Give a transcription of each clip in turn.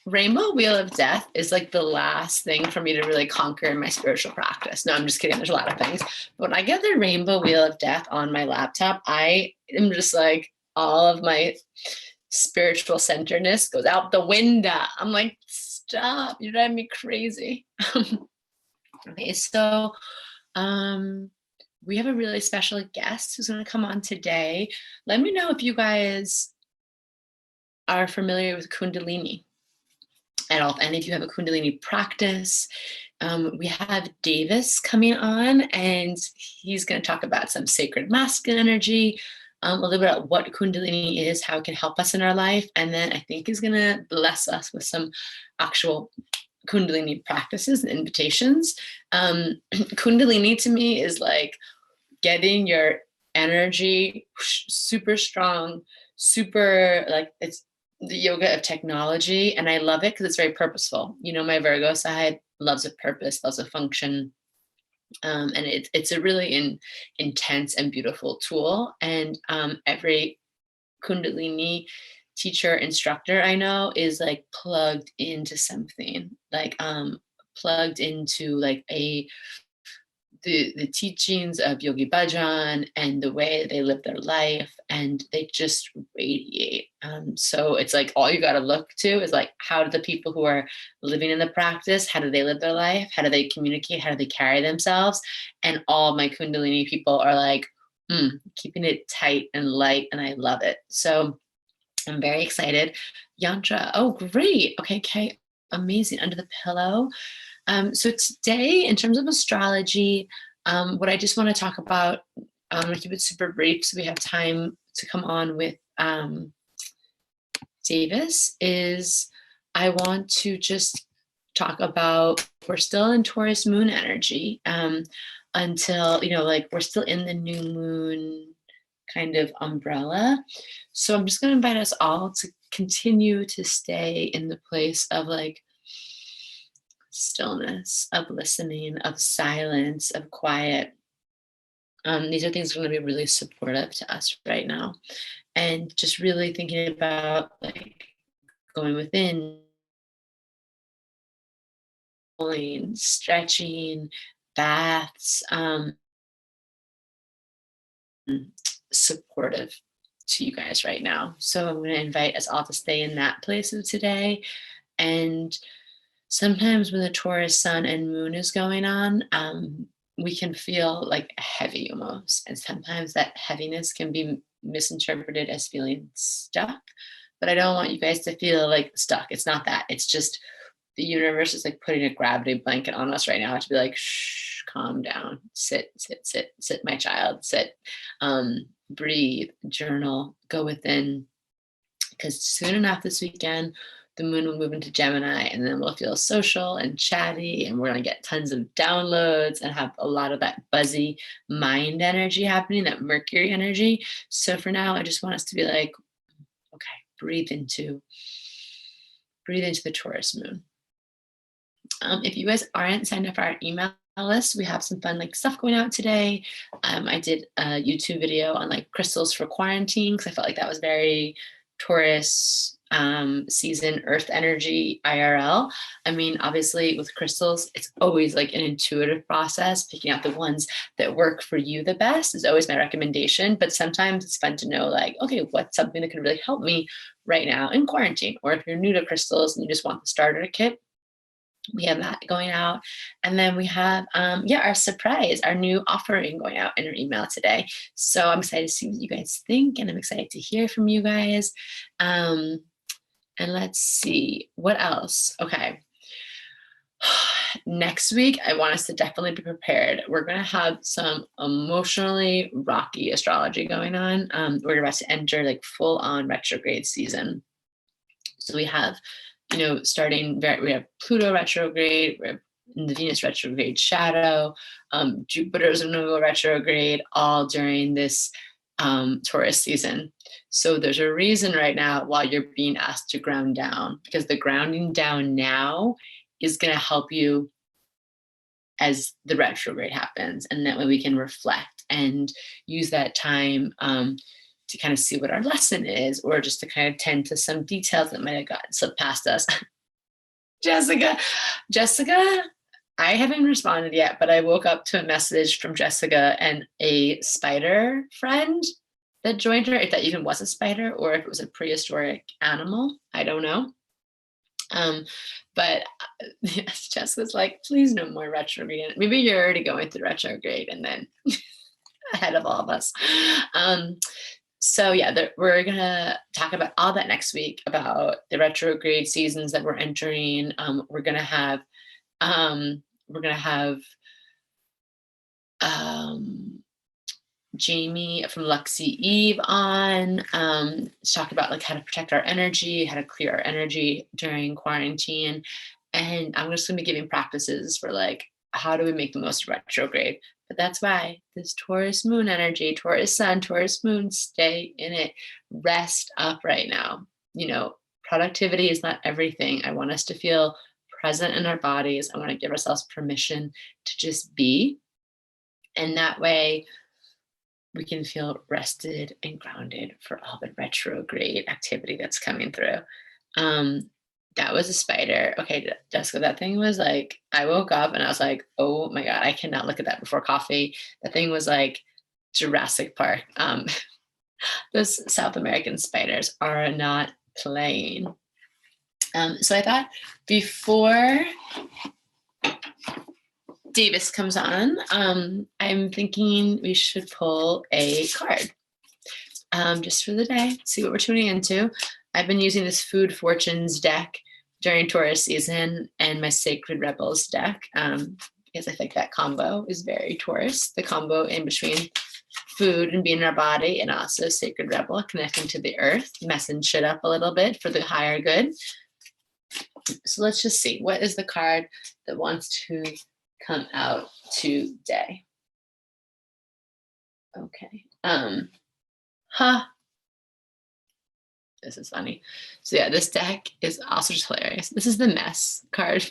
Rainbow Wheel of Death is like the last thing for me to really conquer in my spiritual practice. No, I'm just kidding. There's a lot of things. But when I get the Rainbow Wheel of Death on my laptop, I am just like, all of my spiritual centeredness goes out the window. I'm like, stop, you're driving me crazy. Okay, so we have a really special guest who's going to come on today. Let me know if you guys are familiar with Kundalini at all, and if you have a Kundalini practice. We have Davis coming on, and he's going to talk about some sacred masculine energy, a little bit about what Kundalini is, how it can help us in our life, and then I think he's going to bless us with some actual Kundalini practices and invitations. Kundalini to me is like getting your energy super strong, super like it's the yoga of technology, and I love it because it's very purposeful. You know, my Virgo side loves a purpose, loves a function, and it's a really intense and beautiful tool. And every Kundalini teacher, instructor I know is like plugged into something, like plugged into like the teachings of Yogi Bhajan and the way they live their life, and they just radiate. So it's like all you got to look to is like, how do the people who are living in the practice, how do they live their life? How do they communicate? How do they carry themselves? And all my Kundalini people are like, keeping it tight and light, and I love it. So I'm very excited. Yantra, oh great. Okay, amazing. Under the pillow. So today, in terms of astrology, what I just want to talk about, I'm going to keep it super brief so we have time to come on with Davis, is I want to just talk about, we're still in Taurus moon energy until, like we're still in the new moon kind of umbrella. So I'm just going to invite us all to continue to stay in the place of like stillness, of listening, of silence, of quiet. These are things that are going to be really supportive to us right now. And just really thinking about like going within, stretching, baths, supportive to you guys right now. So I'm going to invite us all to stay in that place of today. And sometimes when the Taurus sun and moon is going on, we can feel like heavy almost. And sometimes that heaviness can be misinterpreted as feeling stuck. But I don't want you guys to feel like stuck. It's not that. It's just the universe is like putting a gravity blanket on us right now to be like, shh, calm down, sit, my child, sit, breathe, journal, go within. Because soon enough this weekend, the moon will move into Gemini, and then we'll feel social and chatty, and we're going to get tons of downloads and have a lot of that buzzy mind energy happening, that Mercury energy. So for now, I just want us to be like, okay, breathe into the Taurus moon. If you guys aren't signed up for our email list, we have some fun like stuff going out today. I did a YouTube video on like crystals for quarantine because I felt like that was very Taurus season, earth energy, IRL. I mean, obviously with crystals, it's always like an intuitive process. Picking out the ones that work for you the best is always my recommendation. But sometimes it's fun to know like, okay, what's something that can really help me right now in quarantine? Or if you're new to crystals and you just want the starter kit, we have that going out. And then we have, our surprise, our new offering going out in your email today. So I'm excited to see what you guys think, and I'm excited to hear from you guys. And let's see, what else? Okay. Next week, I want us to definitely be prepared. We're going to have some emotionally rocky astrology going on. We're about to enter like full on retrograde season. So we have, we have Pluto retrograde, we have the Venus retrograde shadow, Jupiter's going to go retrograde all during this Taurus season. So there's a reason right now why you're being asked to ground down, because the grounding down now is going to help you as the retrograde happens. And that way we can reflect and use that time to kind of see what our lesson is, or just to kind of tend to some details that might have gotten slipped past us. Jessica, Jessica, I haven't responded yet, but I woke up to a message from Jessica and a spider friend that joined her. If that even was a spider or if it was a prehistoric animal, I don't know. Um, but yes, Jessica's like, please no more retrograde. Maybe you're already going through retrograde and then ahead of all of us. So yeah, we're gonna talk about all that next week about the retrograde seasons that we're entering. We're gonna have Jamie from Luxy Eve on to talk about like how to protect our energy, how to clear our energy during quarantine. And I'm just gonna be giving practices for like how do we make the most of retrograde. But that's why this Taurus moon energy, Taurus sun, Taurus moon, stay in it. Rest up right now. You know, productivity is not everything. I want us to feel present in our bodies. I want to give ourselves permission to just be. And that way we can feel rested and grounded for all the retrograde activity that's coming through. That was a spider. Okay, Jessica, that thing was like, I woke up and I was like, oh my God, I cannot look at that before coffee. That thing was like Jurassic Park. Those South American spiders are not playing. So I thought before Davis comes on, I'm thinking we should pull a card just for the day, see what we're tuning into. I've been using this Food Fortunes deck during Taurus season and my Sacred Rebels deck because I think that combo is very Taurus, the combo in between food and being in our body and also Sacred Rebel, connecting to the earth, messing shit up a little bit for the higher good. So let's just see, what is the card that wants to come out today? Okay. This is funny. So yeah, this deck is also just hilarious. This is the mess card.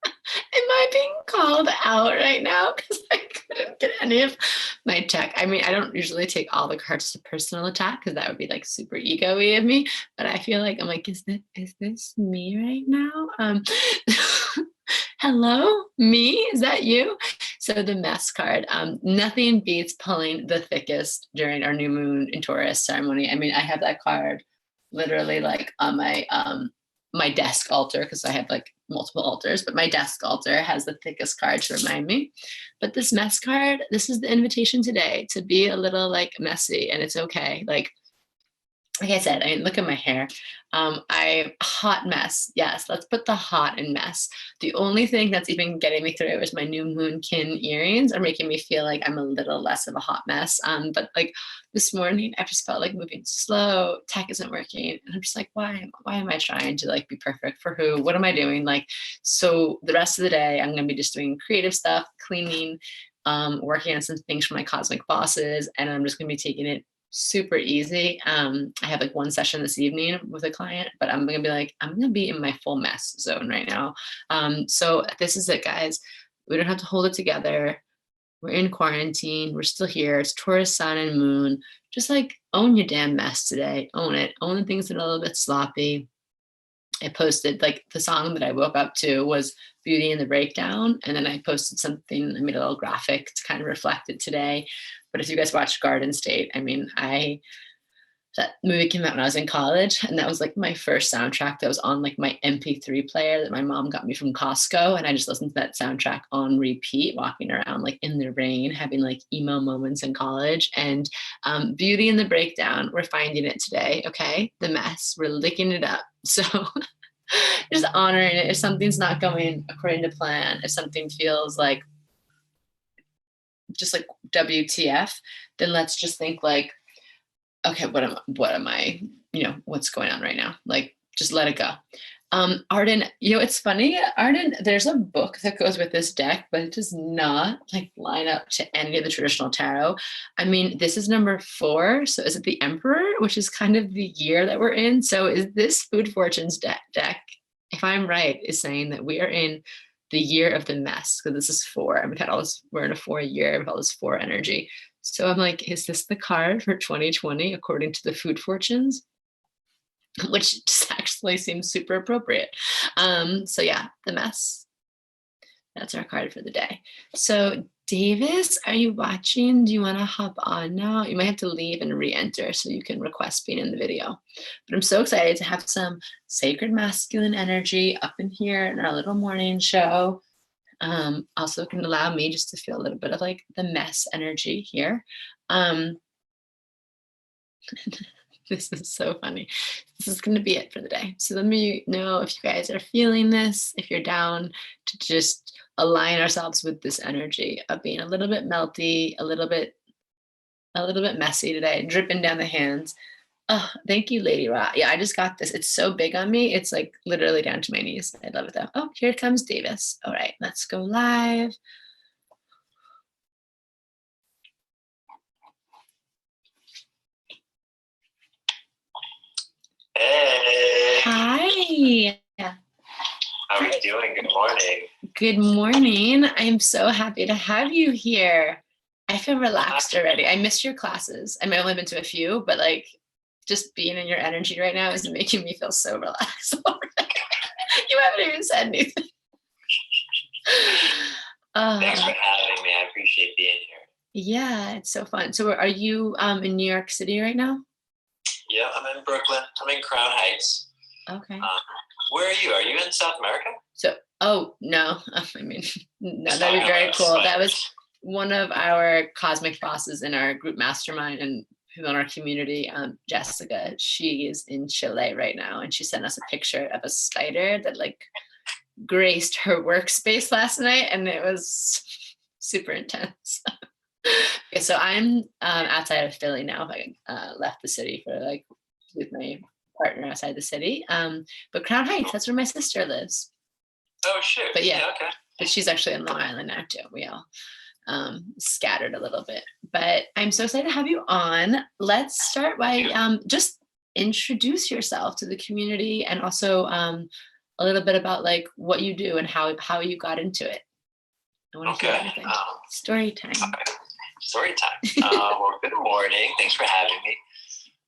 Am I being called out right now? Because I couldn't get any of my tech. I mean, I don't usually take all the cards to personal attack because that would be like super ego-y of me. But I feel like I'm like, is this me right now? Hello, me? Is that you? So the mess card. Nothing beats pulling the thickest during our new moon in Taurus ceremony. I mean, I have that card literally like on my my desk altar because I have like multiple altars, but my desk altar has the thickest card to remind me. But this mess card, this is the invitation today to be a little like messy, and it's okay. Like I said, I mean, look at my hair. I hot mess. Yes, let's put the hot in mess. The only thing that's even getting me through is my new moonkin earrings are making me feel like I'm a little less of a hot mess. But like this morning, I just felt like moving slow. Tech isn't working, and I'm just like, why am I trying to like be perfect for who? What am I doing? Like, so the rest of the day, I'm gonna be just doing creative stuff, cleaning, working on some things for my cosmic bosses, and I'm just gonna be taking it super easy. I have like one session this evening with a client, but I'm gonna be in my full mess zone right now. So this is it, guys. We don't have to hold it together. We're in quarantine. We're still here. It's Taurus sun and moon. Just like own your damn mess today. Own it. Own the things that are a little bit sloppy. I posted like the song that I woke up to was Beauty and the Breakdown. And then I posted something, I made a little graphic to kind of reflect it today. But if you guys watch Garden State, I mean, that movie came out when I was in college, and that was like my first soundtrack that was on like my MP3 player that my mom got me from Costco. And I just listened to that soundtrack on repeat, walking around like in the rain, having like emo moments in college. And Beauty and the Breakdown, we're finding it today. Okay. The mess, we're licking it up. So just honoring it. If something's not going according to plan, if something feels like just like WTF, then let's just think like, okay, what am I, what's going on right now? Like, just let it go. Arden, it's funny, Arden, there's a book that goes with this deck, but it does not like line up to any of the traditional tarot. I mean, this is number 4. So is it the Emperor, which is kind of the year that we're in? So is this Food Fortunes deck, if I'm right, is saying that we are in the year of the mess, because this is 4, and we're in a 4 year with all this 4 energy. So I'm like, is this the card for 2020 according to the Food Fortunes? which just actually seems super appropriate. So yeah, the mess. That's our card for the day. So Davis, are you watching? Do you want to hop on now? You might have to leave and re-enter so you can request being in the video. But I'm so excited to have some sacred masculine energy up in here in our little morning show. Also can allow me just to feel a little bit of like the mess energy here. This is so funny. This is going to be it for the day. So let me know if you guys are feeling this, if you're down to just align ourselves with this energy of being a little bit melty, a little bit messy today, dripping down the hands. Oh, thank you, Lady Ra. Yeah, I just got this. It's so big on me. It's like literally down to my knees. I love it though. Oh, here comes Davis. All right, let's go live. Hey. Hi. How are you doing? Good morning. Good morning. I'm so happy to have you here. I feel relaxed already. I missed your classes. I mean, I've only been to a few, but like just being in your energy right now is making me feel so relaxed. You haven't even said anything. Thanks for having me. I appreciate being here. Yeah, it's so fun. So are you in New York City right now? Yeah, I'm in Brooklyn. I'm in Crown Heights. Okay. Where are you? Are you in South America? So, oh, no. I mean, no, that'd be very cool. That was one of our cosmic bosses in our group mastermind and who in our community, Jessica. She is in Chile right now, and she sent us a picture of a spider that like graced her workspace last night, and it was super intense. Okay, so I'm outside of Philly now. I left the city for like with my partner outside the city. But Crown Heights, that's where my sister lives. Oh shit. But yeah, okay. But she's actually in Long Island now too. We all scattered a little bit. But I'm so excited to have you on. Let's start by just introduce yourself to the community and also a little bit about like what you do and how you got into it. I want to hear everything. Story time. Okay. Story time. Well, good morning. Thanks for having me.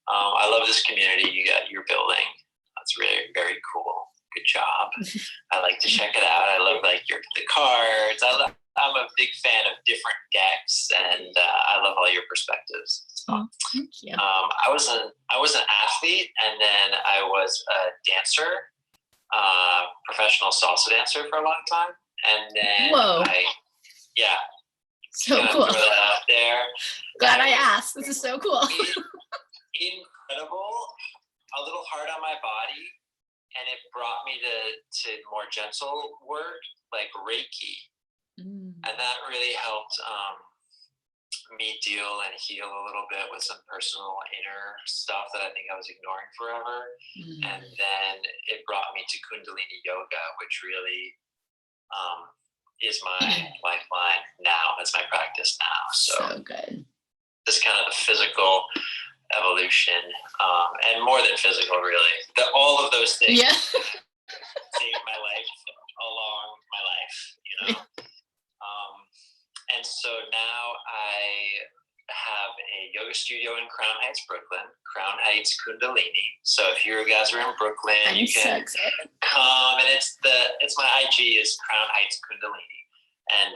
I love this community you're building. That's really very cool. Good job. I like to check it out. I love like the cards. I'm a big fan of different decks, and I love all your perspectives. So, thank you. I was an athlete, and then I was a dancer, professional salsa dancer for a long time, and then so cool. Throw that out there. Glad I asked. This is so cool. Incredible. A little hard on my body, and it brought me to more gentle work like Reiki, and that really helped me deal and heal a little bit with some personal inner stuff that I think I was ignoring forever. And then it brought me to Kundalini yoga, which really is my lifeline now. That's my practice now. So good. This kind of the physical evolution, and more than physical, really. All of those things saved my life along my life, you know. And so now I have a yoga studio in Crown Heights, Brooklyn. Crown Heights Kundalini. So if you guys are in Brooklyn, you can come. And it's my IG is Crown Heights Kundalini. And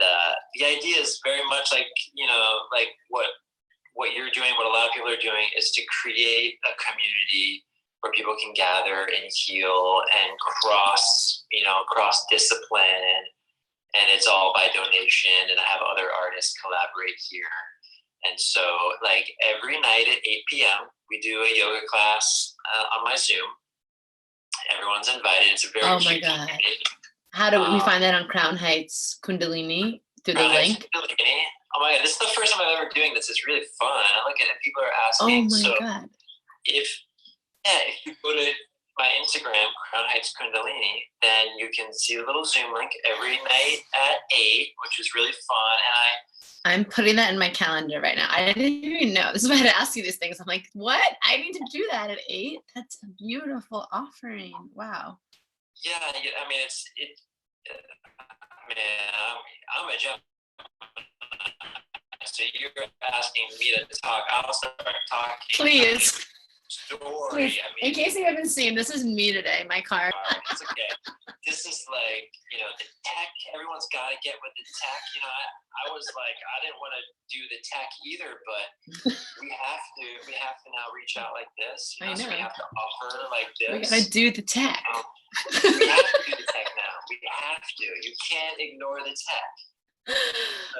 the idea is very much like, you know, like what you're doing, what a lot of people are doing, is to create a community where people can gather and heal and cross discipline, and it's all by donation. And I have other artists collaborate here. And so like every night at 8 p.m., we do a yoga class on my Zoom. Everyone's invited. It's a very cute community. How do we find that on Crown Heights Kundalini through the link? Kundalini. Oh my God, this is the first time I'm ever doing this. It's really fun. I look at it, people are asking. Oh my God. If you go to my Instagram, Crown Heights Kundalini, then you can see a little Zoom link every night at 8, which is really fun. And I'm putting that in my calendar right now. I didn't even know. This is why I had to ask you these things. I'm like, what? I need to do that at 8? That's a beautiful offering. Wow. Yeah, I mean, I'm a gentleman. So you're asking me to talk. I'll start talking. Please. story. I mean, in case you haven't seen, this is me today, my car. It's okay. This is like, the tech, everyone's got to get with the tech. I was like, I didn't want to do the tech either, but we have to now reach out like this. I know. So we have to offer like this. We got to do the tech. We have to do the tech now. We have to. You can't ignore the tech.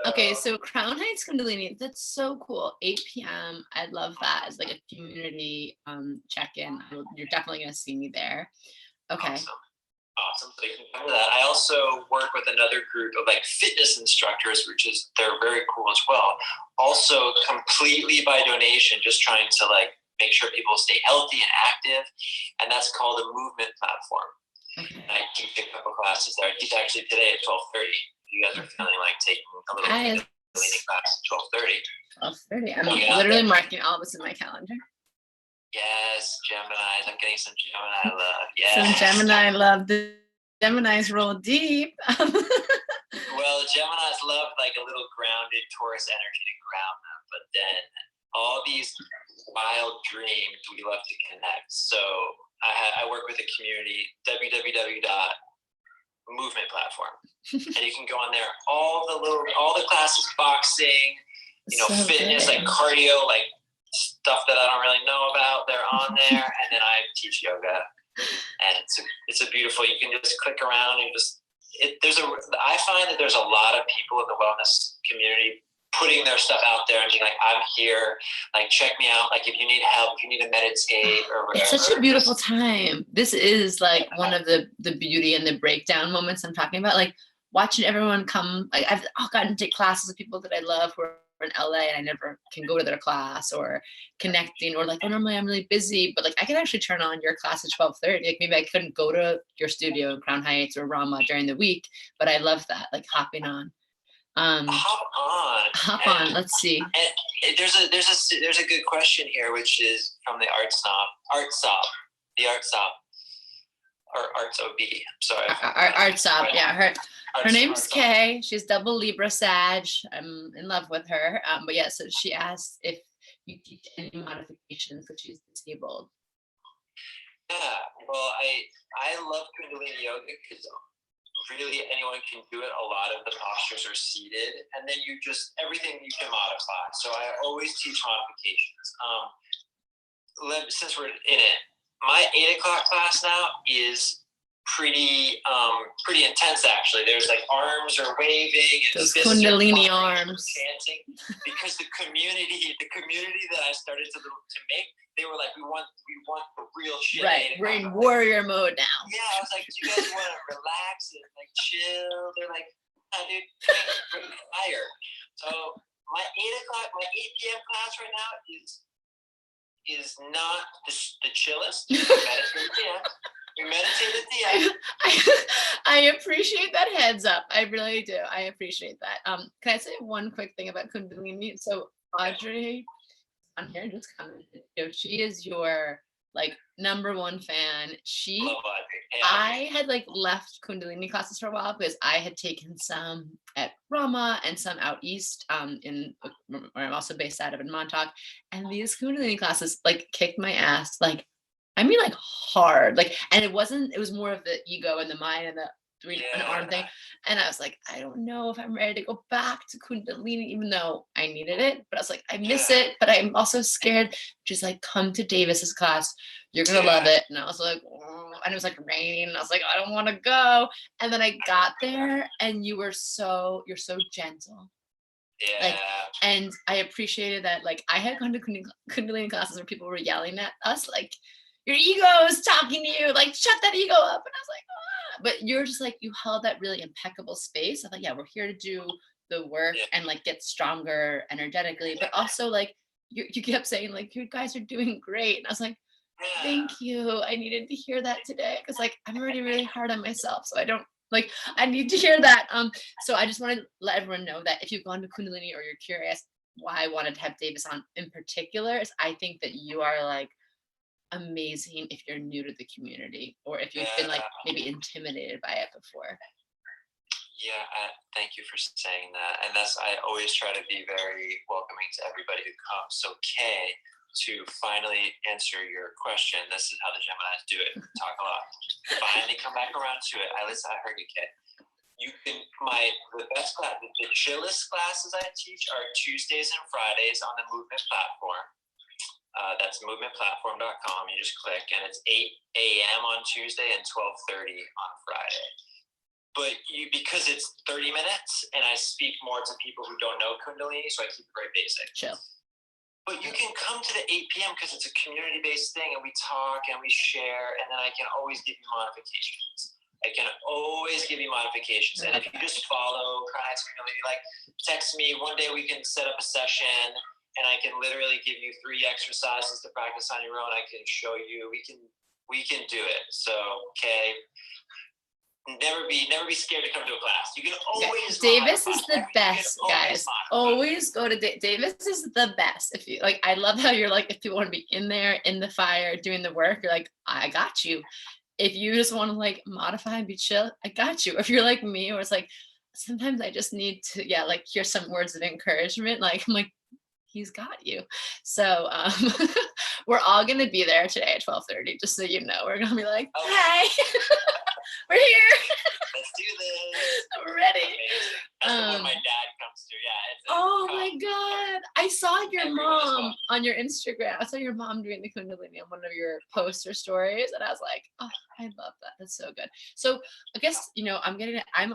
Okay, so Crown Heights Kundalini, that's so cool. 8 p.m. I love that as like a community check-in. You're definitely going to see me there. Okay. Awesome. So you can come to that. I also work with another group of like fitness instructors, they're very cool as well. Also completely by donation, just trying to like make sure people stay healthy and active. And that's called a movement platform. Okay. And I teach a couple classes there. I teach actually today at 12:30. You guys are feeling like taking a little Kundalini class at 12:30. 12:30. I'm literally marking all this in my calendar. Yes, Geminis. I'm getting some Gemini love. Yes. Some Gemini love. The Geminis roll deep. Well, Geminis love like a little grounded Taurus energy to ground them, but then all these wild dreams, we love to connect. So I work with a community, www.movement platform, and you can go on there. All the classes, boxing, fitness, like cardio, like stuff that I don't really know about, they're on there. And then I teach yoga, and it's a beautiful, you can just click around and I find that there's a lot of people in the wellness community putting their stuff out there and being like, I'm here, like, check me out. Like, if you need help, if you need to meditate or whatever. It's such a beautiful time. This is like one of the beauty and the breakdown moments I'm talking about. Like watching everyone come, like I've gotten to take classes with people that I love who are in LA and I never can go to their class, or connecting, or like, oh, normally I'm really busy, but like I can actually turn on your class at 12:30. Like maybe I couldn't go to your studio in Crown Heights or Rama during the week, but I love that, like hopping on. Hop on. Let's see. And there's a good question here, which is from the Art Sob, or Arts OB. Sorry. Art Sob. Yeah, her name's Kay. She's double Libra Sag. I'm in love with her. But yeah, so she asked if you teach any modifications because she's disabled. Yeah. Well, I love Kundalini yoga because really anyone can do it. A lot of the postures are seated, and then everything you can modify. So I always teach modifications. Since we're in it, my 8 o'clock class now is pretty intense, actually. There's like arms are waving and those Kundalini arms chanting, because the community that I started to make, they were like, we want the real shit. Right, we're in warrior mode now. Yeah, I was like, do you guys want to relax and like chill? They're like, nah, dude, bring fire. So my 8 p.m. class right now is not the chillest. We meditate at the end. I appreciate that heads up. I really do. I appreciate that. Can I say one quick thing about Kundalini? So Audrey on here just commented. She is your like number one fan. I had like left Kundalini classes for a while because I had taken some at Rama and some out east where I'm also based out of in Montauk. And these Kundalini classes like kicked my ass. Like, I mean, like hard, like, and it was more of the ego and the mind and the arm thing. And I was like, I don't know if I'm ready to go back to Kundalini, even though I needed it. But I was like, I miss it, but I'm also scared. Just like, come to Davis's class. You're going to love it. And I was like, oh, and it was like raining. And I was like, I don't want to go. And then I got there and you're so gentle. Yeah. Like, and I appreciated that. Like, I had gone to Kundalini classes where people were yelling at us, like, your ego is talking to you, like, shut that ego up. And I was like, ah. But you're just like, you held that really impeccable space. I thought, yeah, we're here to do the work and like get stronger energetically, but also like you kept saying like, you guys are doing great. And I was like, thank you. I needed to hear that today because like I'm already really hard on myself, so I need to hear that. So I just want to let everyone know that if you've gone to Kundalini or you're curious why I wanted to have Davis on in particular, is I think that you are like amazing if you're new to the community or if you've been like maybe intimidated by it before. Yeah, thank you for saying that. And I always try to be very welcoming to everybody who comes. So Kay, to finally answer your question. This is how the Geminis do it. Talk a lot. Finally come back around to it. I heard you, Kay. You can, the best class, the chillest classes I teach are Tuesdays and Fridays on the Movement platform. That's movementplatform.com. You just click, and it's 8 a.m. on Tuesday and 12:30 on Friday. But because it's 30 minutes, and I speak more to people who don't know Kundalini, so I keep it very basic. Chill. But you can come to the 8 p.m. because it's a community-based thing, and we talk and we share, and then I can always give you modifications. And if you just follow Chronix Kundalini, like text me one day, we can set up a session, and I can literally give you 3 exercises to practice on your own. I can show you. We can do it. So, okay. Never be scared to come to a class. You can always. Davis is the best, guys. Always go to Davis is the best. If you like, I love how you're like, if people want to be in there in the fire doing the work, you're like, I got you. If you just want to like modify and be chill, I got you. If you're like me, where it's like, sometimes I just need to, like, hear some words of encouragement. Like, I'm like, he's got you. So we're all gonna be there today at 12:30. Just so you know, we're gonna be like, hey. We're here. Let's do this. I'm ready. That's the one my dad comes to. Yeah. Oh my God. I saw your mom on your Instagram. I saw your mom doing the Kundalini on one of your posts or stories. And I was like, oh, I love that. That's so good. So I guess, I'm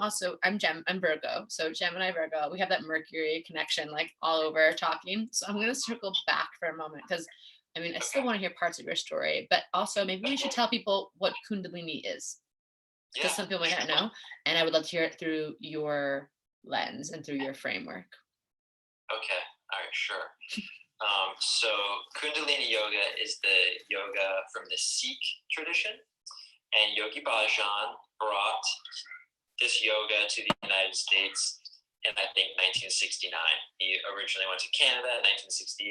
Virgo. So Gemini, Virgo, we have that Mercury connection, like all over talking. So I'm going to circle back for a moment because I still want to hear parts of your story, but also maybe we should tell people what Kundalini is. Because some people might not know, and I would love to hear it through your lens and through your framework. Okay, all right, sure. So Kundalini Yoga is the yoga from the Sikh tradition, and Yogi Bhajan brought this yoga to the United States in, I think, 1969. He originally went to Canada in 1968,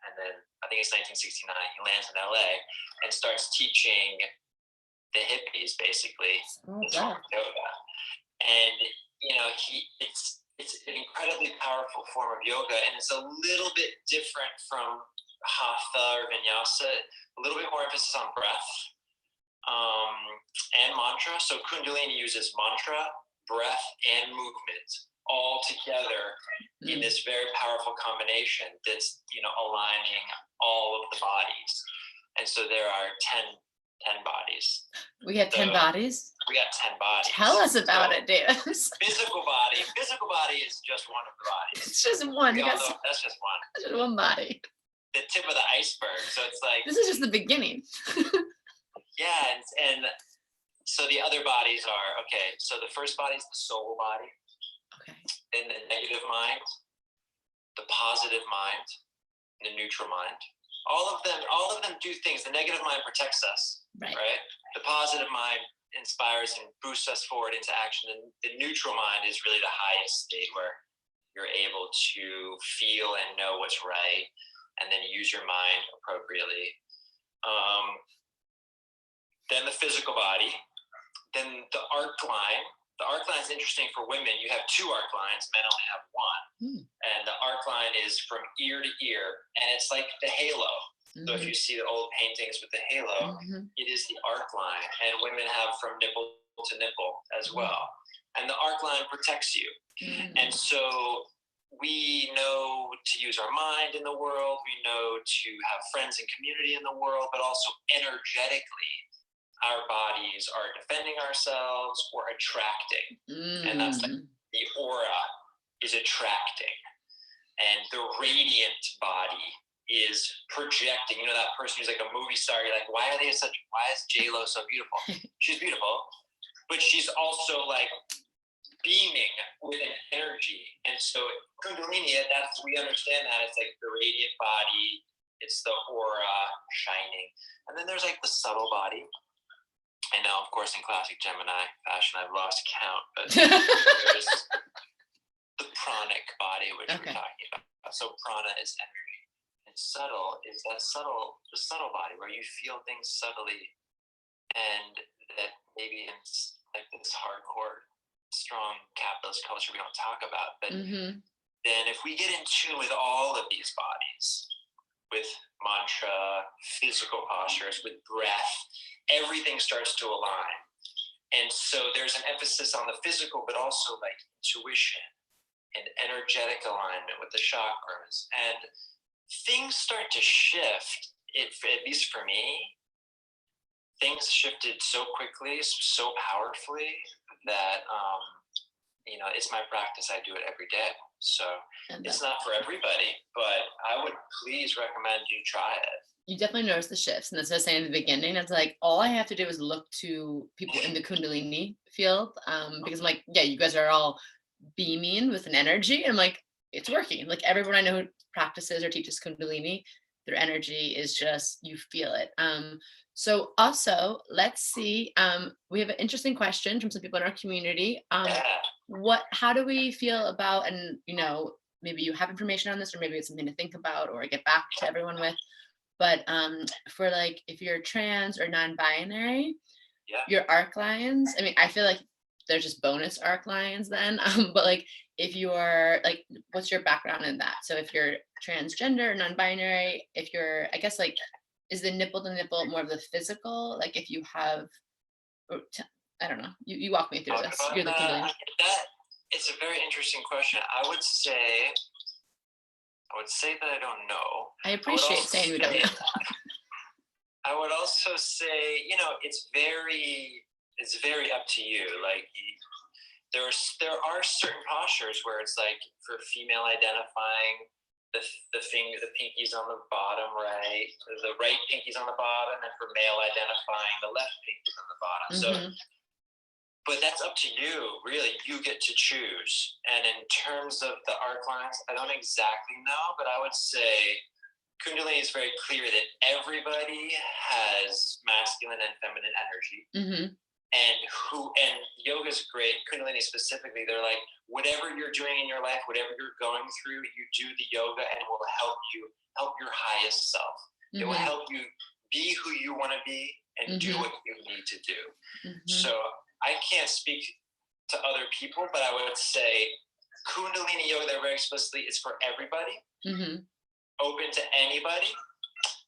and then I think it's 1969, he lands in LA and starts teaching the hippies basically yoga, and it's an incredibly powerful form of yoga, and it's a little bit different from hatha or vinyasa, a little bit more emphasis on breath and mantra. So Kundalini uses mantra, breath, and movement all together in this very powerful combination that's aligning all of the bodies. And so there are 10 bodies. We have 10 bodies? We got 10 bodies. Tell us about it, Davis. Physical body is just one of the bodies. It's just one. That's just one. That's just one body. The tip of the iceberg. So it's like... This is just the beginning. Yeah, and so the other bodies are, okay, so the first body is the soul body. Okay. Then the negative mind, the positive mind, and the neutral mind. All of them do things. The negative mind protects us, right? The positive mind inspires and boosts us forward into action. And the neutral mind is really the highest state where you're able to feel and know what's right, and then use your mind appropriately. Then the physical body, then the arc line. The arc line is interesting for women. You have 2 arc lines, men only have 1. And the arc line is from ear to ear, and it's like the halo. So if you see the old paintings with the halo, it is the arc line, and women have from nipple to nipple as well. And the arc line protects you. And so we know to use our mind in the world, we know to have friends and community in the world, but also energetically, our bodies are defending ourselves or attracting. And that's like the aura is attracting. And the radiant body is projecting. That person who's like a movie star, you're like, why is J-Lo so beautiful? She's beautiful, but she's also like beaming with an energy. And so Kundalini, we understand that it's like the radiant body, it's the aura shining. And then there's like the subtle body. I know, of course, in classic Gemini fashion, I've lost count, but there's the pranic body, which we're talking about. So prana is energy, and subtle is the subtle body where you feel things subtly, and that maybe in like this hardcore, strong capitalist culture we don't talk about. But then if we get in tune with all of these bodies, with mantra, physical postures, with breath, everything starts to align. And so there's an emphasis on the physical, but also like intuition and energetic alignment with the chakras. And things start to shift, at least for me, things shifted so quickly, so powerfully that, it's my practice. I do it every day. So it's not for everybody, but I would please recommend you try it. You definitely notice the shifts. And that's what I was saying in the beginning. It's like, all I have to do is look to people in the Kundalini field. Because I'm like, yeah, you guys are all beaming with an energy. And I'm like, it's working. Like everyone I know who practices or teaches Kundalini, their energy is just, you feel it. So also, let's see, we have an interesting question from some people in our community. How do we feel about, and maybe you have information on this, or maybe it's something to think about or get back to everyone with, but for like, if you're trans or non-binary, your arc lines, I mean, I feel like they're just bonus arc lines then, but like, if you're like, what's your background in that? So if you're transgender or non-binary, if you're, I guess, like, is the nipple to nipple more of the physical? Like if you have, I don't know, you walk me through this. You're the Kundalini. It's a very interesting question. I would say that I don't know. I appreciate saying we don't know. I would also say, it's very up to you. Like there are certain postures where it's like, for female identifying, the pinky's on the bottom right, the right pinky's on the bottom, and for male identifying, the left pinky's on the bottom. So, but that's up to you, really. You get to choose. And in terms of the arc lines, I don't exactly know, but I would say Kundalini is very clear that everybody has masculine and feminine energy. And yoga is great. Kundalini specifically, they're like, whatever you're doing in your life, whatever you're going through, you do the yoga, and it will help your highest self. It will help you be who you want to be and do what you need to do. So I can't speak to other people, but I would say Kundalini yoga, very explicitly, is for everybody, open to anybody.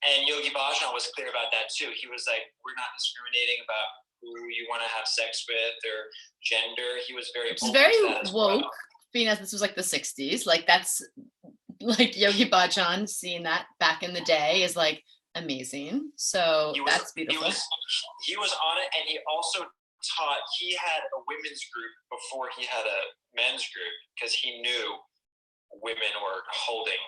And Yogi Bhajan was clear about that too. He was like, we're not discriminating about who you want to have sex with or gender. He was very woke, being as this was like the 60s. Like that's like Yogi Bhajan, seeing that back in the day is like amazing. So that's beautiful. He was on it, and he also taught. He had a women's group before he had a men's group, because he knew women were holding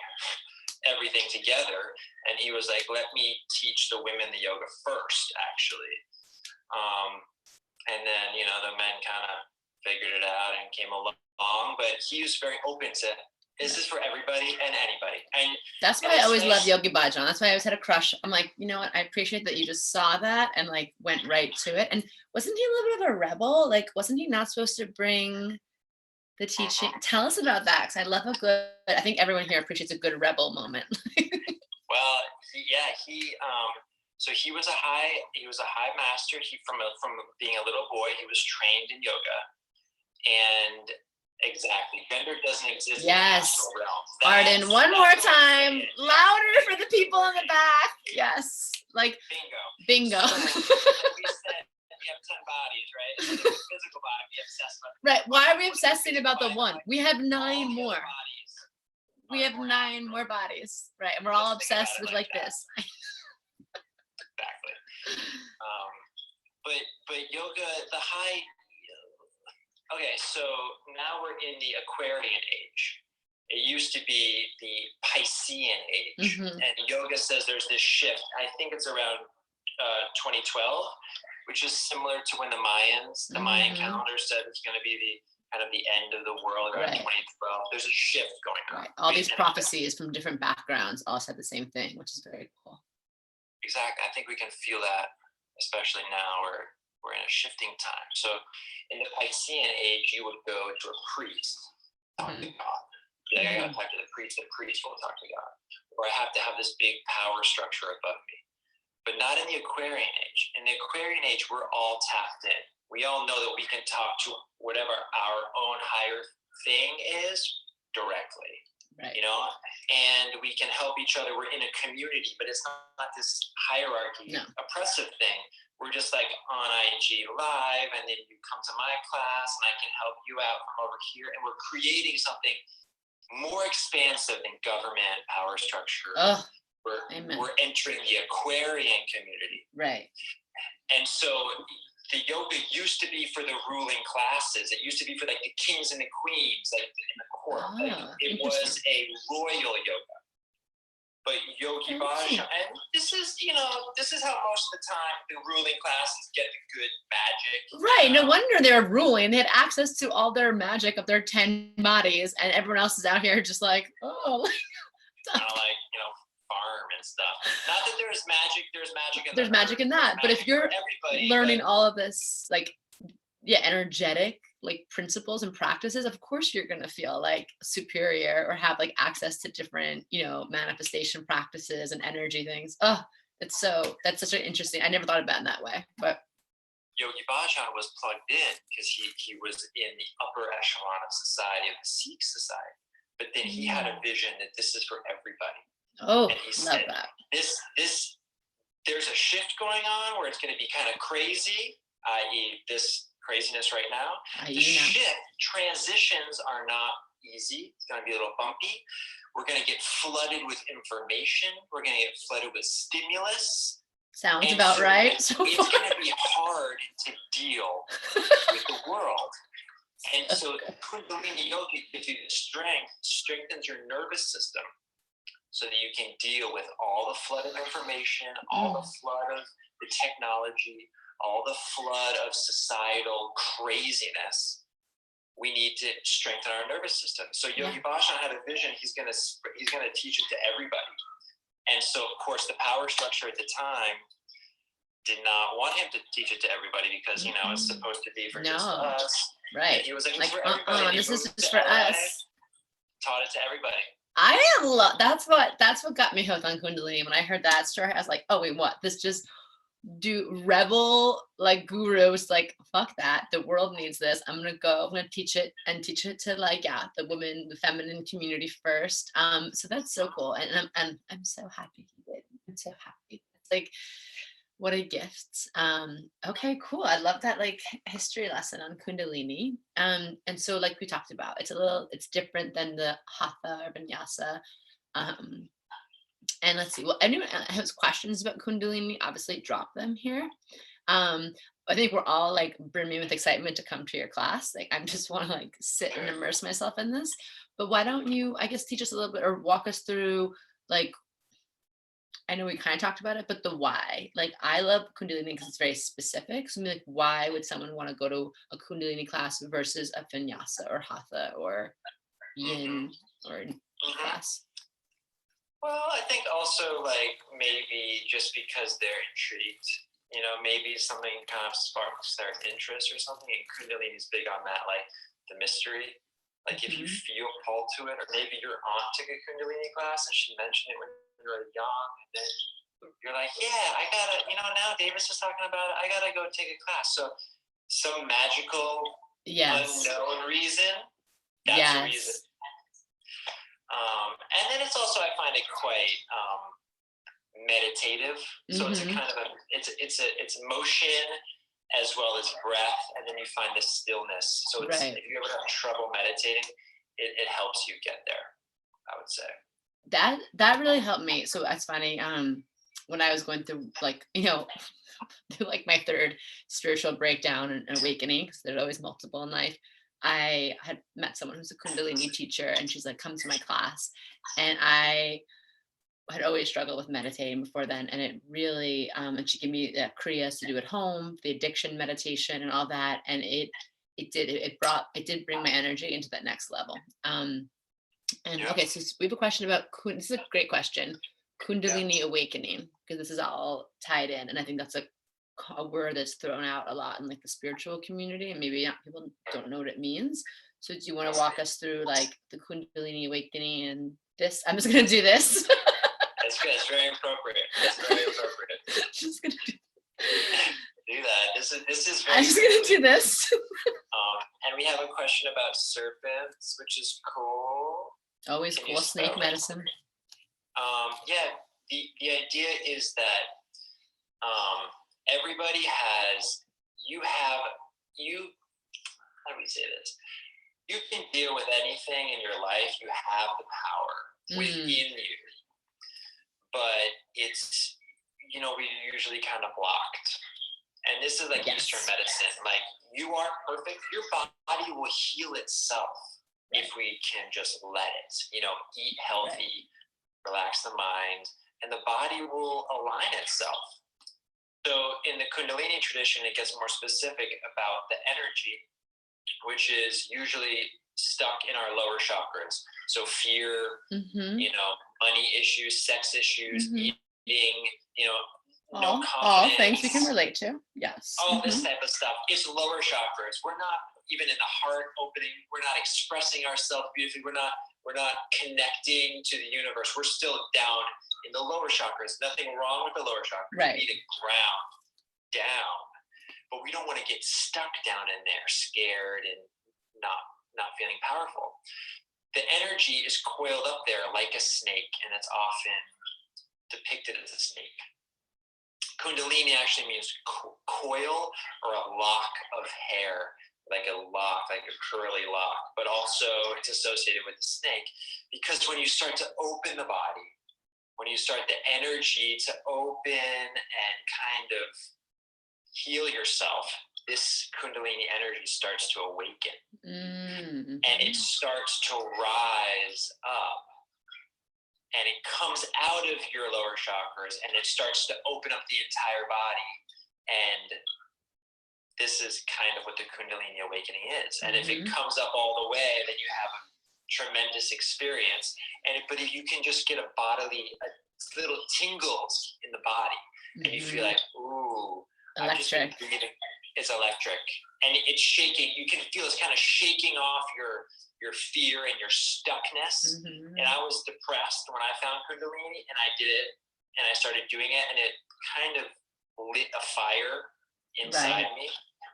everything together, and he was like, let me teach the women the yoga first, actually. And then the men kind of figured it out and came along, but he was very open to, is this for everybody and anybody? And that's why I always loved Yogi Bhajan. That's why I always had a crush. I'm like, you know what, I appreciate that you just saw that and like went right to it. And wasn't he a little bit of a rebel? Like, wasn't he not supposed to bring the teaching? Tell us about that, because I love I think everyone here appreciates a good rebel moment. Well, so he was a high master. He from being a little boy, he was trained in yoga, and exactly, gender doesn't exist. Yes, in the Arden, one more time, louder for the people in the back. Yes, like bingo. So, we said we have 10 bodies, right? And the physical body, we obsess about. Right? Why are we obsessing about the one? We have 9 more. We have 9 more bodies, right? And we're all obsessed with like this. Exactly. But yoga, okay, so now we're in the Aquarian age. It used to be the Piscean age. And yoga says there's this shift. I think it's around 2012, which is similar to when the Mayan calendar said it's going to be the end of the world around 2012. There's a shift going on. Right. All these prophecies from different backgrounds all said the same thing, which is very cool. Exactly. I think we can feel that, especially now we're in a shifting time. So in the Piscean age, you would go to a priest, talk to God. I got to talk to the priest will talk to God. Or I have to have this big power structure above me. But not in the Aquarian age. In the Aquarian age, we're all tapped in. We all know that we can talk to whatever our own higher thing is directly. Right. you know, and we can help each other. We're in a community, but it's not this hierarchy, oppressive thing. We're just like on IG Live, and then you come to my class, and I can help you out from over here, and we're creating something more expansive than government power structure. We're entering the Aquarian community. Right. And so the yoga used to be for the ruling classes. It used to be for like the kings and the queens, like in the court. It was a royal yoga. But Yogi Bhajan, and this is how most of the time the ruling classes get the good magic. Right. No wonder they're ruling. They had access to all their magic of their 10 bodies, and everyone else is out here just like, oh. Kind of like, farm and stuff. Not that there's magic. There's magic in that. But if you're learning all of this, like, energetic, like, principles and practices, of course you're going to feel like superior or have like access to different, manifestation practices and energy things. That's such an interesting, I never thought about it in that way, but Yogi Bhajan was plugged in because he was in the upper echelon of society, of the Sikh society. But then he had a vision that this is for everybody. And he said, that. This there's a shift going on where it's going to be kind of crazy, i.e. this craziness right now. The shift transitions are not easy. It's going to be a little bumpy. We're going to get flooded with information. We're going to get flooded with stimulus. Sounds about right. It's going to be hard to deal with the world. And so Kundalini Yoga gives you the strength, strengthens your nervous system so that you can deal with all the flood of information, all the flood of the technology, all the flood of societal craziness. We need to strengthen our nervous system. So Yogi Bhajan had a vision. He's going to teach it to everybody. And so, of course, the power structure at the time did not want him to teach it to everybody because, it's supposed to be for just us. Right. And he was like, it's for everybody. This is just for us. Taught it to everybody. I love, that's what got me hooked on Kundalini. When I heard that story, I was like, oh, wait, what? This just rebel, like, gurus, like, fuck that. The world needs this. I'm going to teach it to, like, the women, the feminine community first. So that's so cool. And I'm so happy he did. I'm so happy. It's like, what a gift. Okay, cool. I love that, like, history lesson on Kundalini. And so, like we talked about, it's different than the Hatha or Vinyasa. And let's see, well, anyone has questions about Kundalini, obviously drop them here. I think we're all like brimming with excitement to come to your class. Like, I just want to like sit and immerse myself in this. But why don't you, I guess, teach us a little bit or walk us through, like, I know we kind of talked about it, but the why. Like, I love Kundalini because it's very specific. So, like, why would someone want to go to a Kundalini class versus a Vinyasa or Hatha or Yin or class? Well, I think also, like, maybe just because they're intrigued, maybe something kind of sparks their interest or something. And Kundalini is big on that, like the mystery. Like, if you feel called to it, or maybe your aunt took a Kundalini class and she mentioned it when you were young, and then you're like, yeah, I gotta, now Davis is talking about it, I gotta go take a class. So some magical, unknown reason, that's the reason. And then it's also, I find it quite meditative. So it's a kind of it's motion as well as breath, and then you find the stillness. So it's, if you ever have trouble meditating, it helps you get there, I would say. That really helped me. So that's funny. When I was going through, like, through like my third spiritual breakdown and awakening, because there's always multiple in life, I had met someone who's a Kundalini teacher, and she's like, come to my class. And I had always struggled with meditating before then. And it really, and she gave me Kriyas to do at home, the addiction meditation and all that. And it did bring my energy into that next level. Okay, so we have a question about, this is a great question, Kundalini awakening, because this is all tied in. And I think that's a word that's thrown out a lot in like the spiritual community, and maybe people don't know what it means. So do you want to walk us through like the Kundalini awakening and this? I'm just going to do this. That's good. It's very appropriate. It's very appropriate. Just gonna do that. This is very. I'm just going to do this. And we have a question about serpents, which is cool. Always cool. Snake medicine. Yeah, the idea is that everybody has, how do we say this? You can deal with anything in your life. You have the power within you, but it's, we usually kind of blocked. And this is like Eastern medicine. Like, you aren't perfect. Your body will heal itself if we can just let it, eat healthy, relax the mind, and the body will align itself. So in the Kundalini tradition, it gets more specific about the energy, which is usually stuck in our lower chakras. So fear, money issues, sex issues, eating, no confidence. All things we can relate to. Yes. All this type of stuff. It's lower chakras. We're not even in the heart opening. We're not expressing ourselves beautifully. We're not connecting to the universe. We're still down in the lower chakras. Nothing wrong with the lower chakras. Right. We need to ground down. But we don't want to get stuck down in there, scared and not feeling powerful. The energy is coiled up there like a snake, and it's often depicted as a snake. Kundalini actually means coil or a lock of hair, like a curly lock, but also it's associated with the snake, because when you start to open the body, when you start the energy to open and kind of heal yourself, this Kundalini energy starts to awaken, and it starts to rise up. And it comes out of your lower chakras, and it starts to open up the entire body. And this is kind of what the Kundalini awakening is. And if it comes up all the way, then you have a tremendous experience. But if you can just get little tingles in the body, and you feel like, ooh, electric. It's electric. And it's shaking. You can feel it's kind of shaking off your fear and your stuckness. And I was depressed when I found Kundalini, and I did it, and I started doing it, and it kind of lit a fire inside me.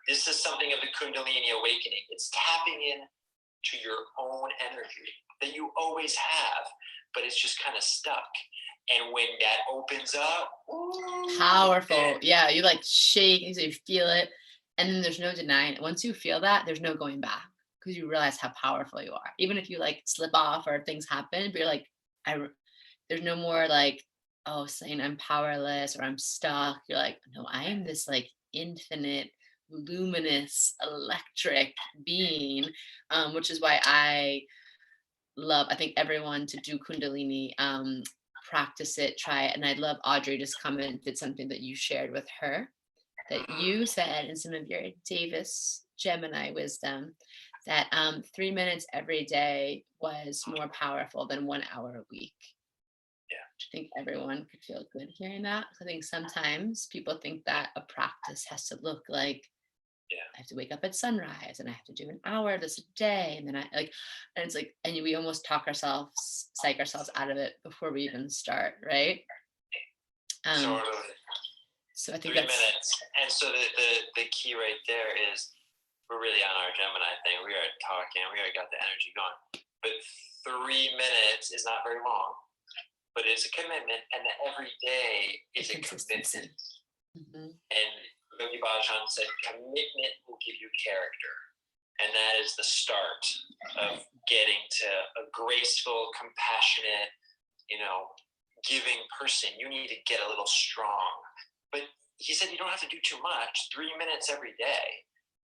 This is something of the Kundalini awakening. It's tapping in to your own energy that you always have, but it's just kind of stuck. And when that opens up, powerful. Yeah, you like shake, so you feel it, and then there's no denying it. Once you feel that, there's no going back, because you realize how powerful you are. Even if you like slip off or things happen, but you're like, there's no more like, saying I'm powerless or I'm stuck. You're like, no, I am this like infinite, luminous, electric being, which is why I think everyone to do Kundalini, practice it, try it. And I love Audrey just commented something that you shared with her, that you said in some of your Davis Gemini wisdom, that 3 minutes every day was more powerful than 1 hour a week. Yeah. I think everyone could feel good hearing that. I think sometimes people think that a practice has to look like, I have to wake up at sunrise and I have to do an hour of this a day. And then and it's like, and we almost psych ourselves out of it before we even start, right? Totally. So I think 3 minutes. And so the key right there is, we're really on our Gemini thing. We are talking, we already got the energy going. But 3 minutes is not very long, but it's a commitment, and every day is a commitment. And Yogi Bhajan said, commitment will give you character. And that is the start of getting to a graceful, compassionate, giving person. You need to get a little strong. But he said you don't have to do too much. 3 minutes every day.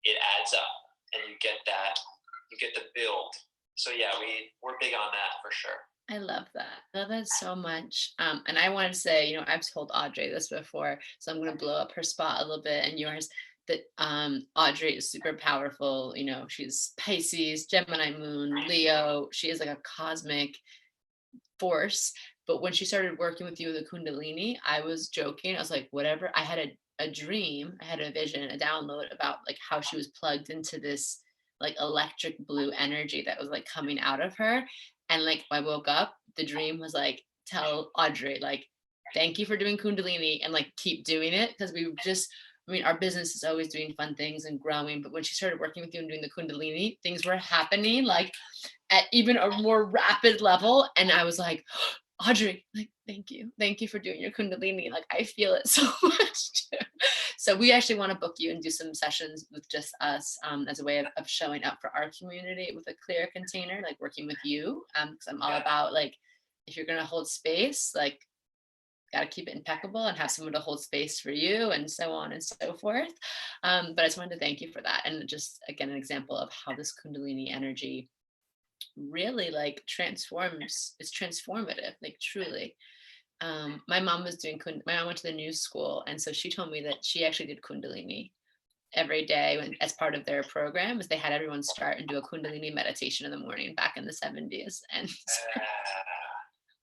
It adds up, and you get the build. So yeah, we're big on that for sure. I love that. I love that so much. And I want to say, I've told Audrey this before, so I'm going to blow up her spot a little bit and yours, that Audrey is super powerful. She's Pisces, Gemini moon, Leo. She is like a cosmic force. But when she started working with you with the Kundalini, I was joking. I was like, whatever. I had a dream, I had a vision, a download about like how she was plugged into this like electric blue energy that was like coming out of her. And like I woke up, the dream was like, tell Audrey, like, thank you for doing Kundalini and like keep doing it, because we just I mean, our business is always doing fun things and growing, but when she started working with you and doing the Kundalini, things were happening like at even a more rapid level. And I was like, Audrey, like, thank you for doing your Kundalini. Like, I feel it so much too. So we actually want to book you and do some sessions with just us, as a way of showing up for our community with a clear container, like working with you. Because I'm all about, like, if you're gonna hold space, like, got to keep it impeccable and have someone to hold space for you, and so on and so forth. But I just wanted to thank you for that, and just again an example of how this Kundalini energy really like transforms. It's transformative, like truly. My mom was doing my mom went to the new school, and so she told me that she actually did Kundalini every day as part of their program. Is they had everyone start and do a Kundalini meditation in the morning back in the 70s. And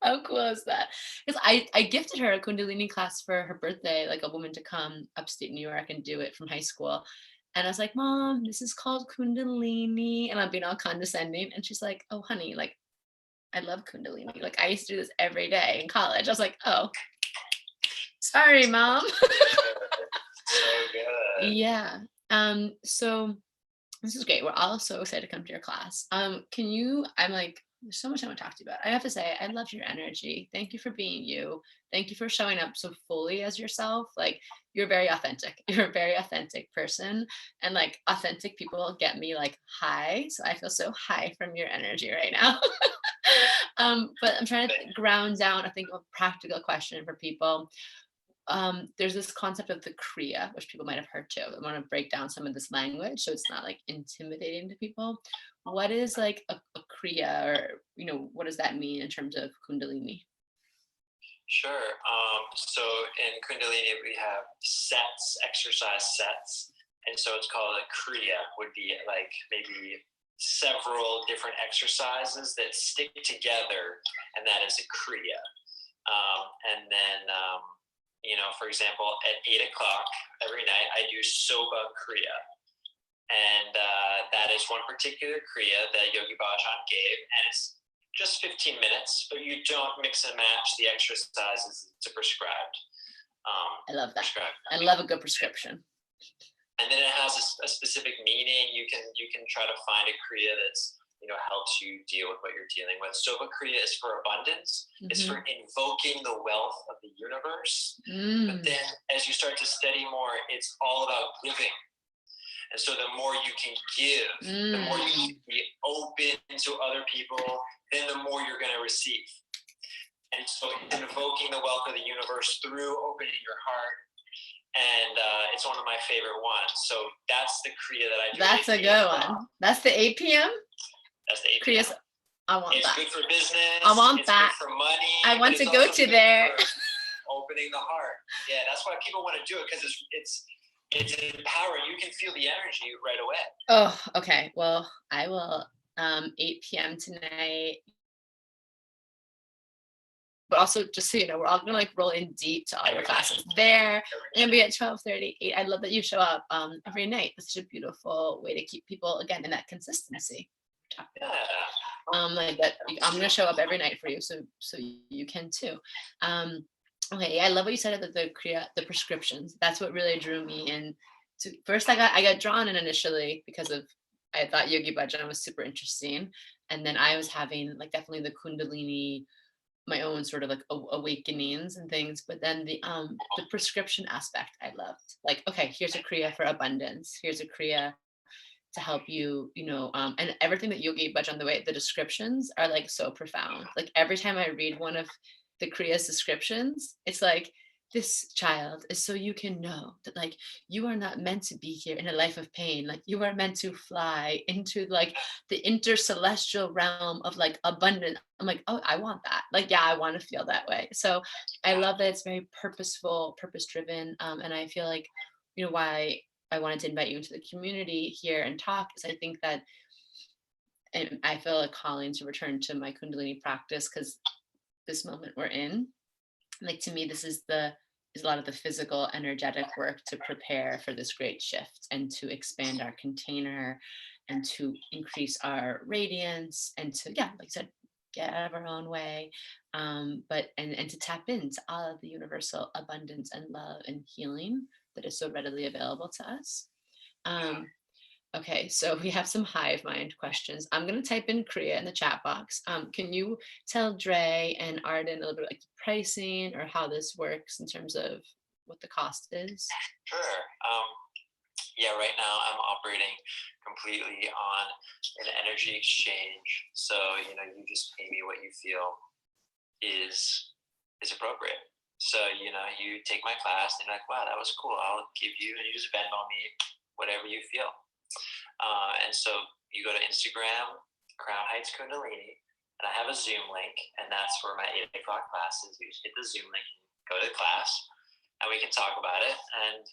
how cool is that? Because I gifted her a Kundalini class for her birthday, like a woman to come upstate New York and do it from high school. And I was like, Mom, this is called Kundalini. And I'm being all condescending. And she's like, oh, honey, like, I love Kundalini. Like, I used to do this every day in college. I was like, oh, sorry, Mom. So good. Yeah. So this is great. We're all so excited to come to your class. I'm like, there's so much I want to talk to you about. I have to say, I love your energy. Thank you for being you. Thank you for showing up so fully as yourself. Like, you're very authentic. You're a very authentic person. And like, authentic people get me like high. So I feel so high from your energy right now. But I'm trying to ground down, I think, a practical question for people. There's this concept of the Kriya, which people might have heard too. I want to break down some of this language so it's not like intimidating to people. What is like a Kriya, or what does that mean in terms of Kundalini? Sure. So in Kundalini, we have sets, exercise sets. And so it's called a Kriya, would be like maybe several different exercises that stick together, and that is a Kriya. And then, for example, at 8 o'clock every night, I do Soba Kriya. And that is one particular Kriya that Yogi Bhajan gave. And it's just 15 minutes, but you don't mix and match the exercises to prescribed. I love that. I love a good prescription. And then it has a specific meaning. You can try to find a Kriya that's helps you deal with what you're dealing with. Soba Kriya is for abundance. Mm-hmm. It's for invoking the wealth of the universe. Mm. But then as you start to study more, it's all about giving. And so the more you can give, the more you can be open to other people, then the more you're going to receive. And so invoking the wealth of the universe through opening your heart. And it's one of my favorite ones. So that's the Kriya that I do. That's a good one. That's the 8 p.m.? That's the 8 p.m. Kriya. I want it's that. It's good for business. I want that. Good for money. I want to go to there. Opening the heart. Yeah, that's why people want to do it, because it's empowering. You can feel the energy right away. Oh, okay. Well, I will 8 p.m. tonight. But also, just so you know, we're all gonna like roll in deep to all your classes there. It's gonna be at 12:30. I love that you show up every night. It's such a beautiful way to keep people again in that consistency. Yeah. Like that. I'm gonna show up every night for you, so you can too. Okay, I love what you said about the prescriptions. That's what really drew me in. First, I got drawn in initially because of I thought Yogi Bhajan was super interesting, and then I was having like definitely the Kundalini, my own sort of like awakenings and things. But then the prescription aspect I loved. Like, okay, here's a Kriya for abundance. Here's a Kriya to help you, and everything that Yogi Bhajan, the descriptions are like so profound. Like every time I read one of the Kriya's descriptions, it's like, this child is so you can know that like you are not meant to be here in a life of pain. Like you are meant to fly into like the intercelestial realm of like abundance. I'm like, oh, I want that. Like, yeah, I want to feel that way. So I love that it's very purposeful, purpose driven. And I feel like, why I wanted to invite you into the community here and talk is I think that, and I feel a calling to return to my Kundalini practice, because this moment we're in, like to me, this is a lot of the physical, energetic work to prepare for this great shift and to expand our container and to increase our radiance and to, like I said, get out of our own way, but to tap into all of the universal abundance and love and healing that is so readily available to us. Okay, so we have some hive mind questions. I'm going to type in Kriya in the chat box. Can you tell Dre and Arden a little bit like the pricing or how this works in terms of what the cost is? Sure. Yeah, right now I'm operating completely on an energy exchange. So, you just pay me what you feel is appropriate. So, you take my class and you're like, wow, that was cool. I'll give you, and you just Venmo me whatever you feel. And so you go to Instagram, Crown Heights Kundalini, and I have a Zoom link, and that's for my 8 o'clock classes. You just hit the Zoom link, go to the class, and we can talk about it. And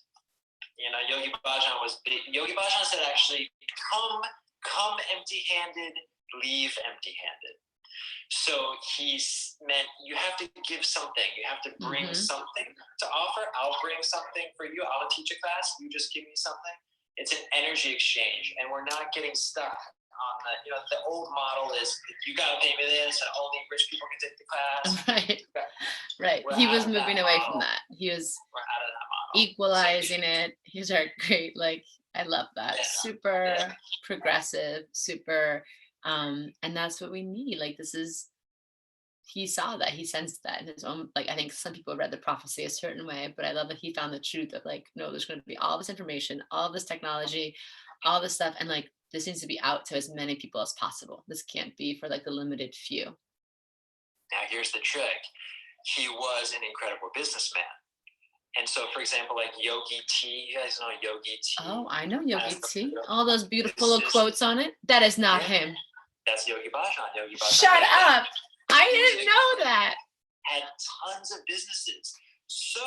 Yogi Bhajan was big. Yogi Bhajan said, actually, come empty-handed, leave empty-handed. So he's meant you have to give something. You have to bring something to offer. I'll bring something for you. I'll teach a class. You just give me something. It's an energy exchange, and we're not getting stuck on the old model is you got to pay me this, and only rich people can take the class. Right. He was moving away from that. We're out of that model. Equalizing it. He's our great, I love that. Super progressive, super, and that's what we need. He saw that, he sensed that in his own, I think some people read the prophecy a certain way, but I love that he found the truth of no, there's going to be all this information, all this technology, all this stuff. And this needs to be out to as many people as possible. This can't be for the limited few. Now, here's the trick. He was an incredible businessman. And so, for example, Yogi Tea, you guys know Yogi Tea? Oh, I know Yogi Tea. All those beautiful little quotes on it. That is not him. That's Yogi Bhajan. Shut up. I didn't know that. Had tons of businesses. So,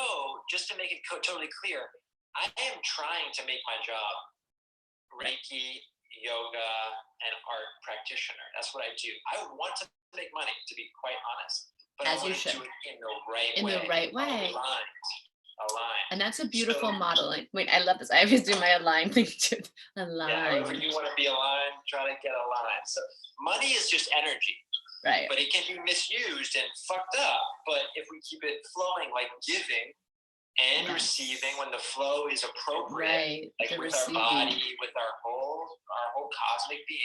just to make it totally clear, I am trying to make my job Reiki, yoga, and art practitioner. That's what I do. I want to make money, to be quite honest. But as I want you should. to do it in the right way. In the right way. Aligned. And that's a beautiful modeling. Wait, I love this. I always do my align thing too. Align. Yeah, however you want to be aligned, try to get aligned. So money is just energy. Right. But it can be misused and fucked up. But if we keep it flowing, like giving and receiving, when the flow is appropriate, with our body, with our whole cosmic being,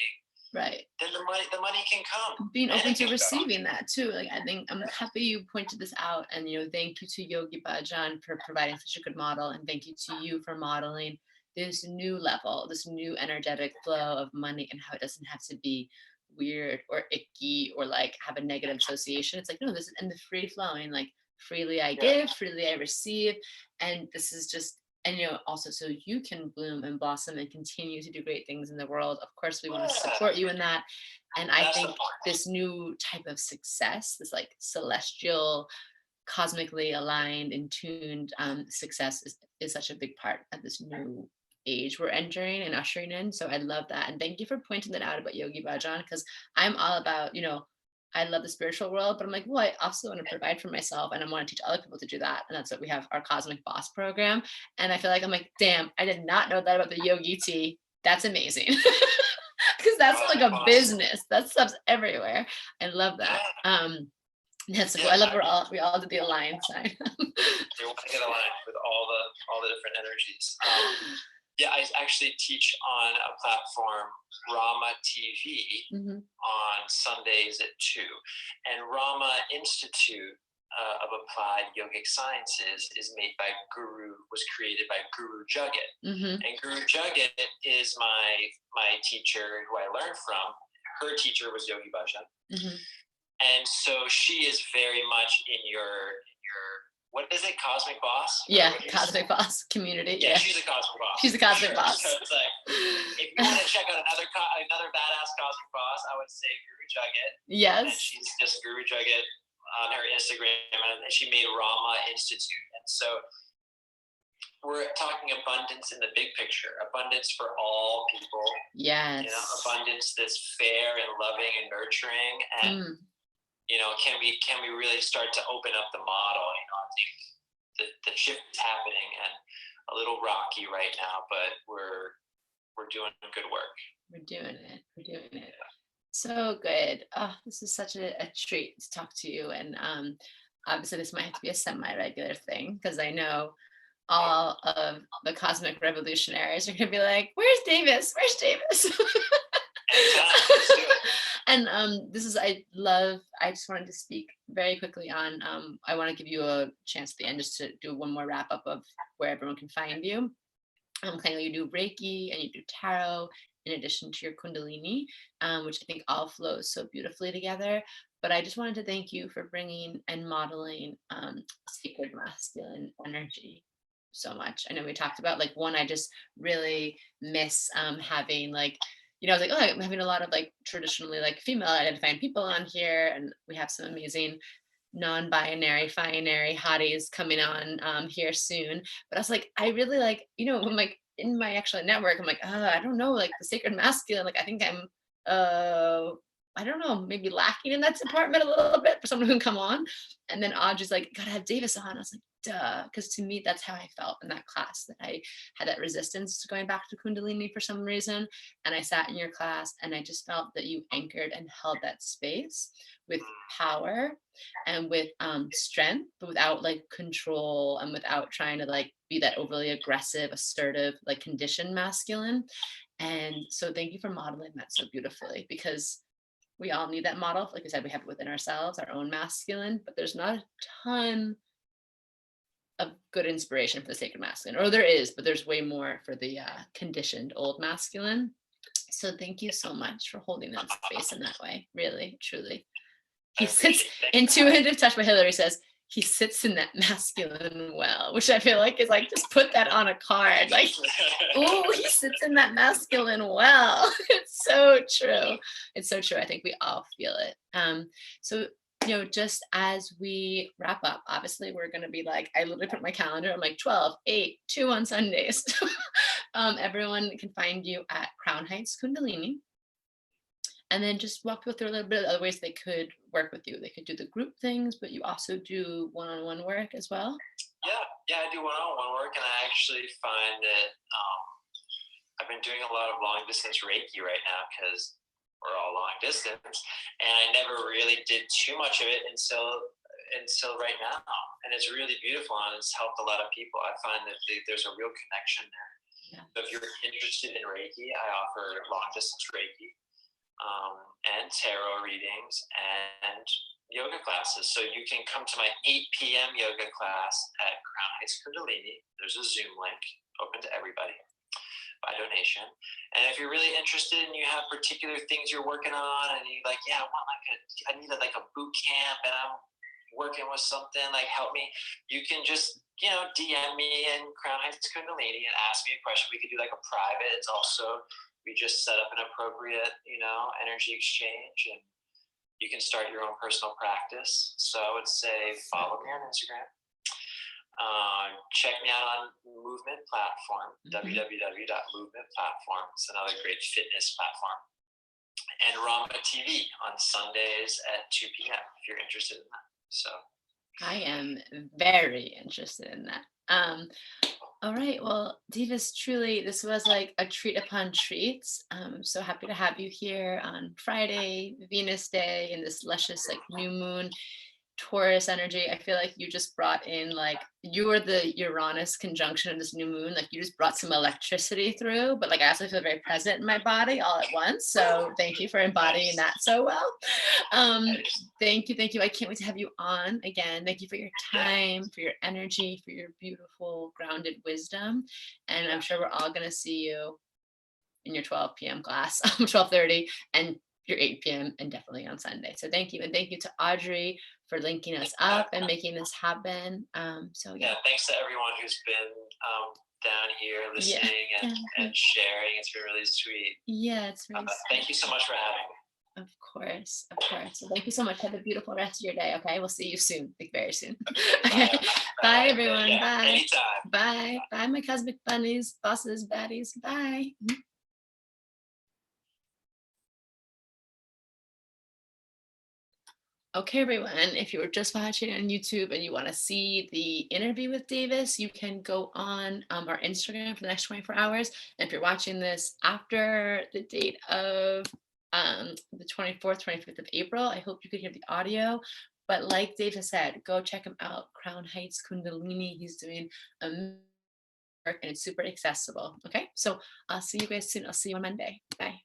right, then the money can come. Being open to receiving that too. I think I'm happy you pointed this out, and thank you to Yogi Bhajan for providing such a good model, and thank you to you for modeling this new level, this new energetic flow of money, and how it doesn't have to be weird or icky or have a negative association. It's no, this is in the free flowing, freely I give, freely I receive, and this is just, and also so you can bloom and blossom and continue to do great things in the world. Of course, we want to support you in that, and I think this new type of success, this celestial, cosmically aligned and tuned success is such a big part of this new age we're entering and ushering in. So I love that, and thank you for pointing that out about Yogi Bhajan, because I'm all about, I love the spiritual world, but I'm well, I also want to provide for myself, and I want to teach other people to do that. And that's what we have, our Cosmic Boss program. And I feel I'm damn, I did not know that about the Yogi Tea. That's amazing. Because that's a business. That stuff's everywhere. I love that. That's cool. I love we all did the align sign. You want to get aligned with all the different energies. I actually teach on a platform, Rama TV, on Sundays at 2. And Rama Institute of Applied Yogic Sciences was created by Guru Jagat. And Guru Jagat is my teacher who I learned from. Her teacher was Yogi Bhajan. And so she is very much in your what is it, Cosmic Boss? Yeah, Cosmic Boss community. Yeah, she's a Cosmic Boss. She's a Cosmic Boss. So it's if you want to check out another badass Cosmic Boss, I would say Guru Jagat. Yes. And she's just Guru Jagat on her Instagram, and she made Rama Institute. And so we're talking abundance in the big picture, abundance for all people. Yes. Abundance that's fair and loving and nurturing, and can we really start to open up the model? I think the shift is happening, and a little rocky right now, but we're doing good work. We're doing it. So good. Oh, this is such a treat to talk to you. And obviously this might have to be a semi-regular thing, because I know all of the cosmic revolutionaries are going to be like, where's Davis? Where's Davis? And I just wanted to speak very quickly on, I want to give you a chance at the end just to do one more wrap up of where everyone can find you. I know you do Reiki and you do tarot in addition to your Kundalini, which I think all flows so beautifully together. But I just wanted to thank you for bringing and modeling sacred masculine energy so much. I know we talked about like one, I just really miss having like, I was like, oh, I'm having a lot of like traditionally like female identifying people on here, and we have some amazing non-binary, binary hotties coming on here soon. But I was like, I really like, I'm like in my actual network, I'm like, I don't know, like the sacred masculine, like I think I'm I don't know, maybe lacking in that department a little bit for someone who can come on. And then Audrey's like, gotta have Davis on. I was like, duh, because to me that's how I felt in that class, that I had that resistance to going back to Kundalini for some reason. And I sat in your class and I just felt that you anchored and held that space with power and with strength, but without like control and without trying to like be that overly aggressive, assertive, like conditioned masculine. And so thank you for modeling that so beautifully, because we all need that model. Like I said, we have it within ourselves, our own masculine, but there's not a ton of good inspiration for the sacred masculine, or there is, but there's way more for the conditioned old masculine. So thank you so much for holding that space in that way. Really, truly. He sits, intuitive touch by Hillary says, he sits in that masculine well, which I feel like is like, just put that on a card. Like, oh, he sits in that masculine well. It's so true. It's so true. I think we all feel it. So, just as we wrap up, obviously we're going to be like, I literally put my calendar, I'm like 12, 8, 2 on Sundays. Everyone can find you at Crown Heights Kundalini. And then just walk people through a little bit of other ways they could work with you. They could do the group things, but you also do one-on-one work as well. Yeah, I do one-on-one work, and I actually find that I've been doing a lot of long-distance Reiki right now because we're all long distance, and I never really did too much of it until right now, and it's really beautiful, and it's helped a lot of people. I find that there's a real connection there. Yeah. So if you're interested in Reiki, I offer long-distance Reiki. And tarot readings and yoga classes. So you can come to my 8 p.m. yoga class at Crown Heights Kundalini. There's a Zoom link open to everybody by donation. And if you're really interested and you have particular things you're working on and you're like, yeah, I need a boot camp and I'm working with something, like help me, you can just DM me in Crown Heights Kundalini and ask me a question. We could do like a private. It's also, we just set up an appropriate, energy exchange, and you can start your own personal practice. So I would say follow me on Instagram. Check me out on Movement Platform, www.movement platform. It's another great fitness platform. And Rama TV on Sundays at 2 p.m. if you're interested in that. So I am very interested in that. All right. Well, Davis, truly, this was like a treat upon treats. I'm so happy to have you here on Friday, Venus Day, in this luscious like new moon Taurus energy. I feel like you just brought in, like, you were the Uranus conjunction of this new moon. Like, you just brought some electricity through, but like I also feel very present in my body all at once. So thank you for embodying that so well. Thank you. I can't wait to have you on again. Thank you for your time, for your energy, for your beautiful grounded wisdom. And I'm sure we're all going to see you in your 12 p.m. class, 12:30, and your 8 p.m. and definitely on Sunday. So thank you. And thank you to Audrey for linking us up and making this happen. Yeah, thanks to everyone who's been down here listening and sharing. It's been really sweet. Yeah, it's really sweet. Thank you so much for having me. Of course. So thank you so much. Have a beautiful rest of your day. Okay, we'll see you soon, like very soon. Okay. Bye everyone. Yeah, bye. Anytime. Bye, my cosmic bunnies, bosses, baddies. Bye. Okay, everyone, if you were just watching on YouTube and you want to see the interview with Davis, you can go on our Instagram for the next 24 hours. And if you're watching this after the date of the 24th, 25th of April, I hope you could hear the audio. But like Davis said, go check him out, Crown Heights Kundalini. He's doing and it's super accessible. Okay, so I'll see you guys soon. I'll see you on Monday. Bye.